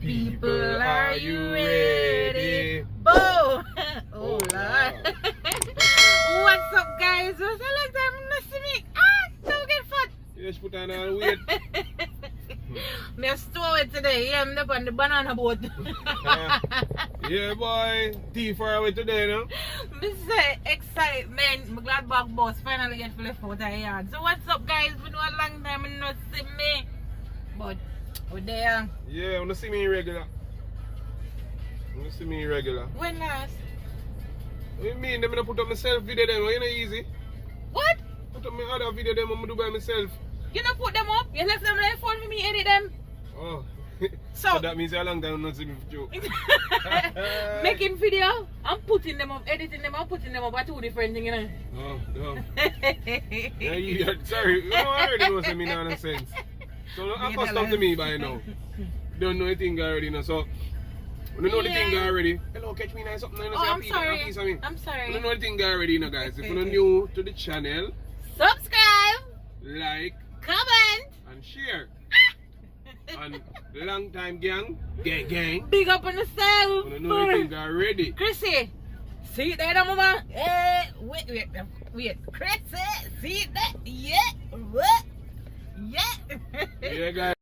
People, are you ready? Boom! Oh, Lord. What's up, guys? What's a long time no see me? Don't get fat. Yes, put on all weight. Me a store it today. Yeah, I'm up on the banana boat. Yeah, boy. Tea for away today, no? Me say excitement. My glad back boss finally get left out of the yard. So what's up, guys? We know a long time and not see me, but we're there. Yeah, wanna see me regular. Wanna see me regular. When last? What you mean? Them gonna put up myself video then? You know easy. What? Put up my other video them I'm do by myself. You not put them up? You left them on the phone for me edit them? Oh. So that means a long time not see me for you. Making video, I'm putting them up, editing them, I'm putting them up are two different things, you know. Oh, no. Yeah, you, sorry, you know, I already know some nonsense. So don't accustomed to me by now. Don't know anything already, no. So when you know the thing already, hello, catch me nice something. You know, Oh, I'm say, sorry. I'm When sorry. you know the thing already, you know, guys. If you're new to the channel, Subscribe, like, comment, and share. And long time gang, gang. big up on yourself. When you know the thing already. Chrissy, see it there, mama? Wait. Chrissy, see it there? Yeah, what? Yeah. Yeah, guys.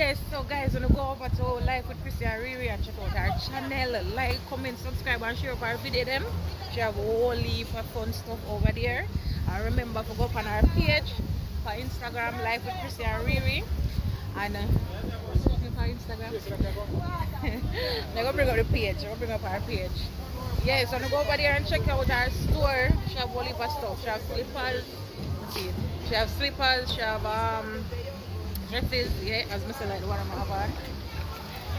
Yes, so guys, when you go over to Life with Chrissy and Riri and check out our channel, like, comment, subscribe and share up our video them. She have a whole heap of fun stuff over there. And remember to go up on our page for Instagram, Life with Chrissy and Riri. And for Instagram. They're gonna bring up the page, they're gonna bring up our page. Yeah, so go over there and check out our store. She have a whole heap of stuff. She have slippers. Let's see. She have slippers, she have dresses, yeah, as Mr. like the one I'm have on.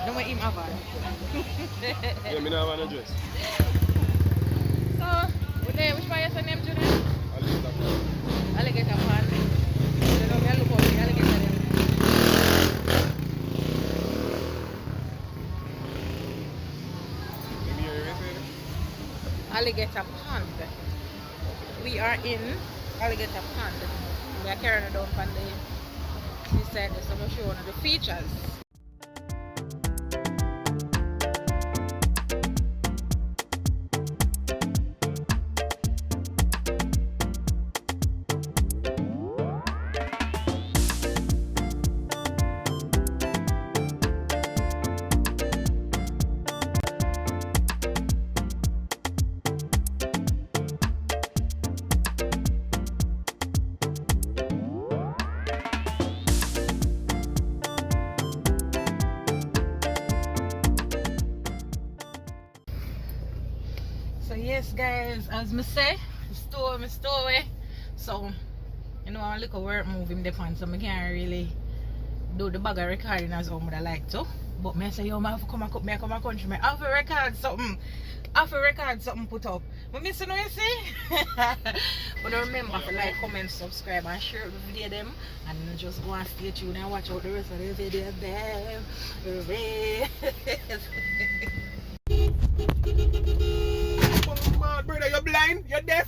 Don't want him have on. Yeah, me not have a dress. So, what day, which one is your name, Julian? Alligator pan. You know, me look over the alligator them. Alligator pond. We are in alligator pond. We are carrying it down from the seaside, so I'm going to show you one of the features. So yes guys, as me say, me store. So you know I look at work moving the pan, so I can't really do the bag of recording as how I like to. But me say yo, I have to come and come and country, I have to record something. I have to record something put up. But me say no, you see? But remember to like, comment, subscribe and share the video them, and just go and stay tuned and watch out the rest of the video them. Brother, you're blind? You're deaf?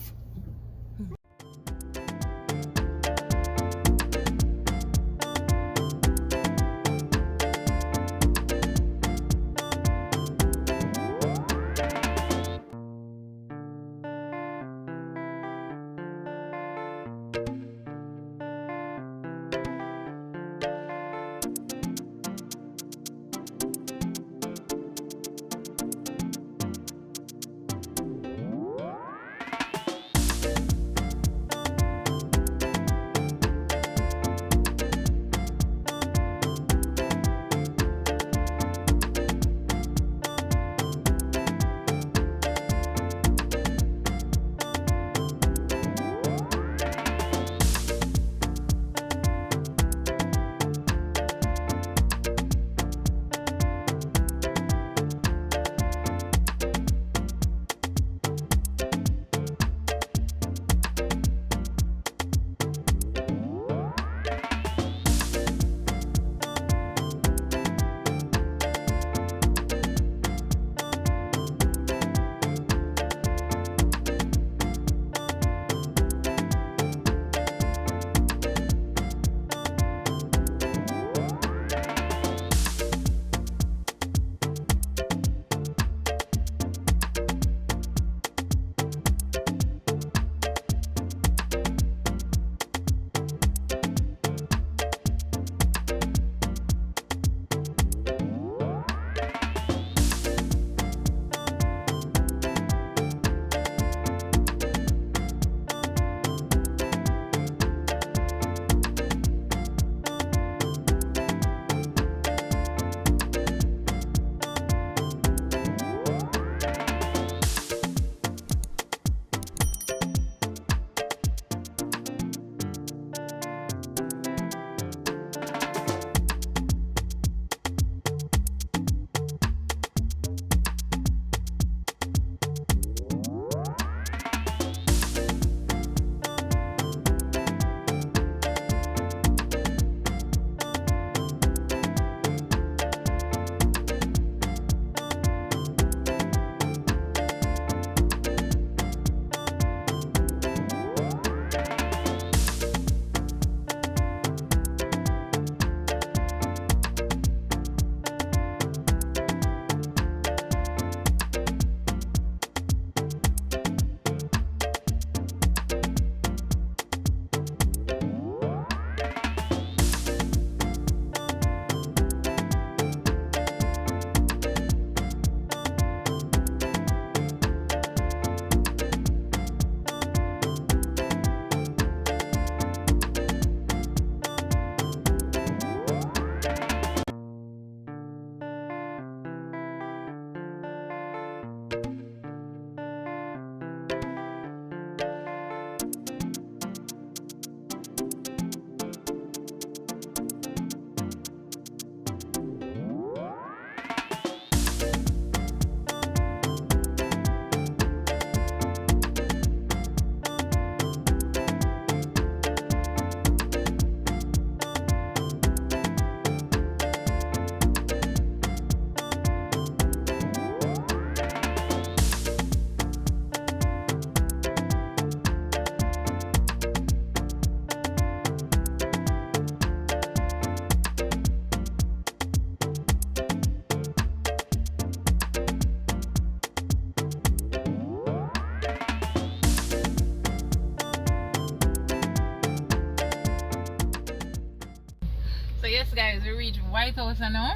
So yes guys, we reach White House now.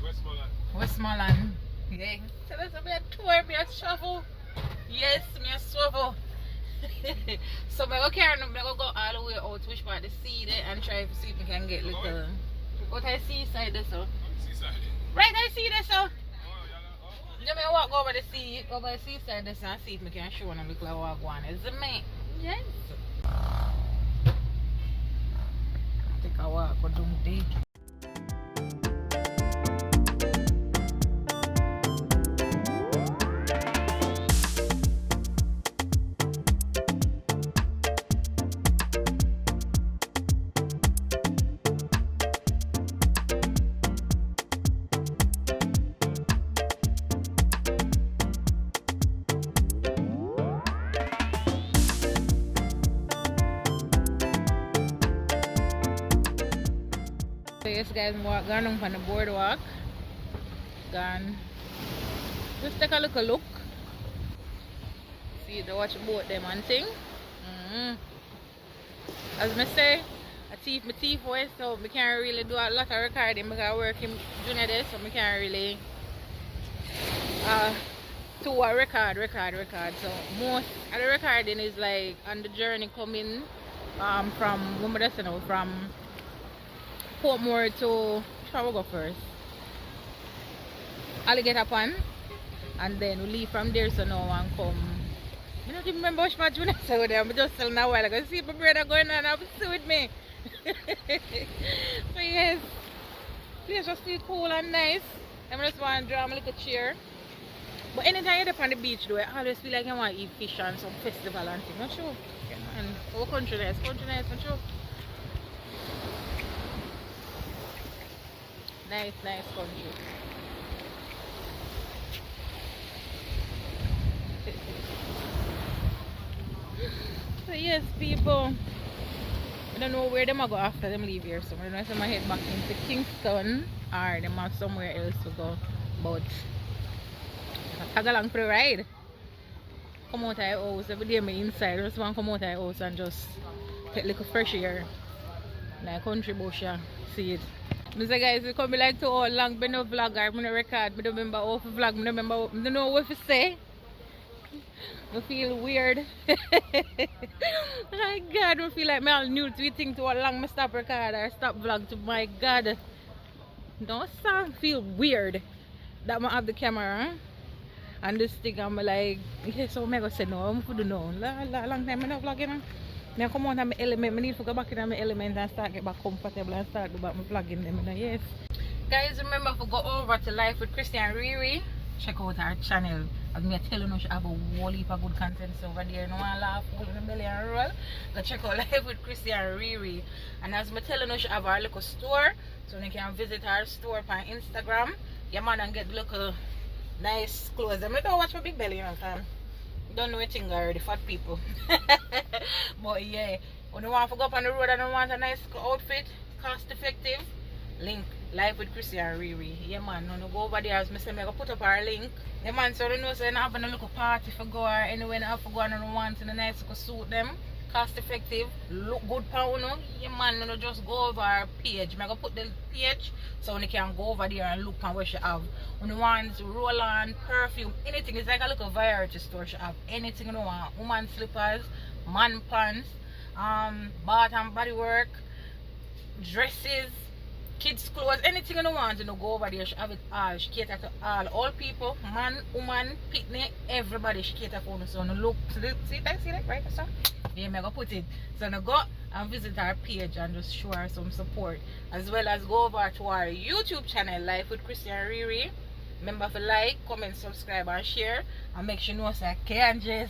Westmoreland. Westmoreland. Yeah. So that's a bit tour, me a shovel. Yes, me a shovel. So I go carry them, I go all the way out which part the sea there and try to see if we can get little. What I see side there so. Seaside. Right, I see there so. Let me walk over the sea, over the seaside there and see if we can show them look like what one is it me? Yes. Take a walk or don't take. So yes guys, I'm going on the boardwalk. Gone. Just take a look. See the watch boat them and thing. As I say, I teeth my teeth away, so I can't really do a lot of recording because I work in junior day, so I can't really to a record. So most of the recording is like on the journey coming from from Portmore to shall we go first? Alligator Pond, and then we leave from there. So now and come. I don't even remember which match when I saw them. I'm just telling a while ago. See my brother going on and sit with me. So yes, place just feel cool and nice. I just want to draw my little chair. But anytime you're up on the beach though, I always feel like I want to eat fish and some festival and things. Not sure. And our country nice, not sure. Nice country. So yes, people, I don't know where them go after them leave here. So I don't know if I'm gonna head back into Kingston or them have somewhere else to go. But I tag along for the ride. Come out of the house every day. I'm inside. I just want to come out of the house and just take a little fresh air. Like country bush, yeah. See it. Mr. Guys, we come like to all long been no vlog or no record. I don't remember how to vlog. I don't know what to say. I feel weird. My God, I feel like I'm new to think to how long I stop record or stop vlog to my God. Don't sound feel weird that I have the camera and this thing I'm like, yeah, so I'm gonna say no, I'm gonna do no. Long time I'm not vlogging. I come out of my element, I need to go back in my element and start get back comfortable and start do back my vlogging them. Yes. Guys, remember to go over to Life with Christy and Riri. Check out our channel. As me telling you, she have a whole heap of good content over there. No one laugh, all in the belly and roll. Go check out Life with Christy and Riri. And as me telling you, she have our little store. So you can visit our store on Instagram. Yeah man, and get little nice clothes. I don't watch my big belly, you know, fam. Don't know anything already, fat people. But yeah, when you want to go up on the road and you want a nice outfit, cost effective, link Life with Chrissy and Riri. Yeah man, when you go over there, as I say, I'm going to put up our link. Yeah man, so you know, so you're not having a little party for go or anywhere you have to go and you want in a nice to suit them. Cost effective, look good for you. Yeah man, you just go over our page. I'm going to put the page so you can go over there and look at what you have. When you want roll on, perfume, anything. It's like a little variety store. You have anything you want. Woman slippers, man pants, bath and body work, dresses, kids clothes, anything you want, you know, go over there. She have it all. She cater to all people, man, woman, picnic, everybody. She cater for. So you look, see that right? So yeah, I'm gonna put it. So you go and visit our page and just show her some support, as well as go over to our YouTube channel, Life with Christy and Riri. Remember to like, comment, subscribe and share, and make sure you know say K and J.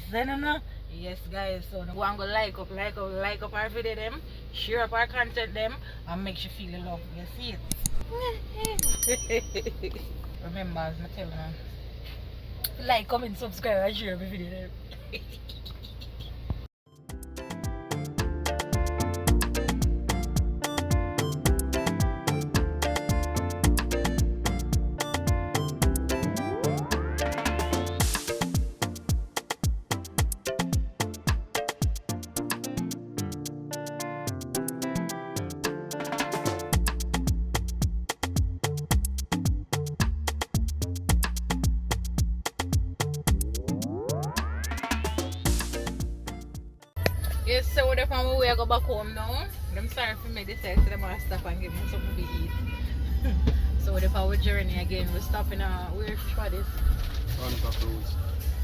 Yes guys, so go and go like up our video them, share up our content them, and make sure you feel the love. You see it? Remember, as I tell you, like, comment, subscribe and share my video them. Yes, so we're from where we go back home now. I'm sorry for me this time, so them want to stop and give me something to eat. So we're on our journey again. We're stopping where for this? Santa Cruz.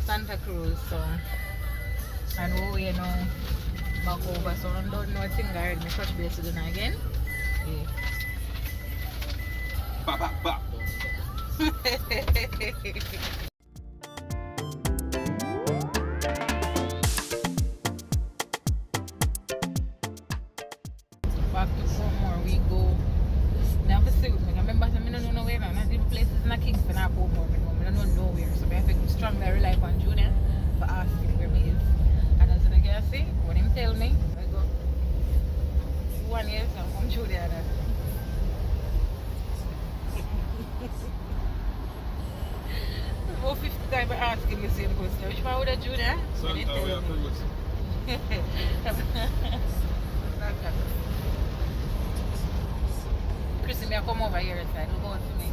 Santa Cruz, so and we now back over, so I don't know a thing I heard me touch base with them again. Yeah. Ba ba ba. Back to Portmore we go. Now for see with me. I remember I don't know nowhere now. Not even places in Kingston or Portmore. I don't know nowhere. So I have to strongly rely on Junior for asking where me is. And as I can see, when him tell me, I go 1 year so I'm from Junior. About 50 times I asking the same question. Which one would I Junior? Santa Cruz. Chrissy, may I come over here inside? Don't go to me.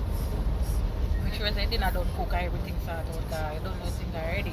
Make sure I dinner don't cook or everything sorted out. I don't know things already.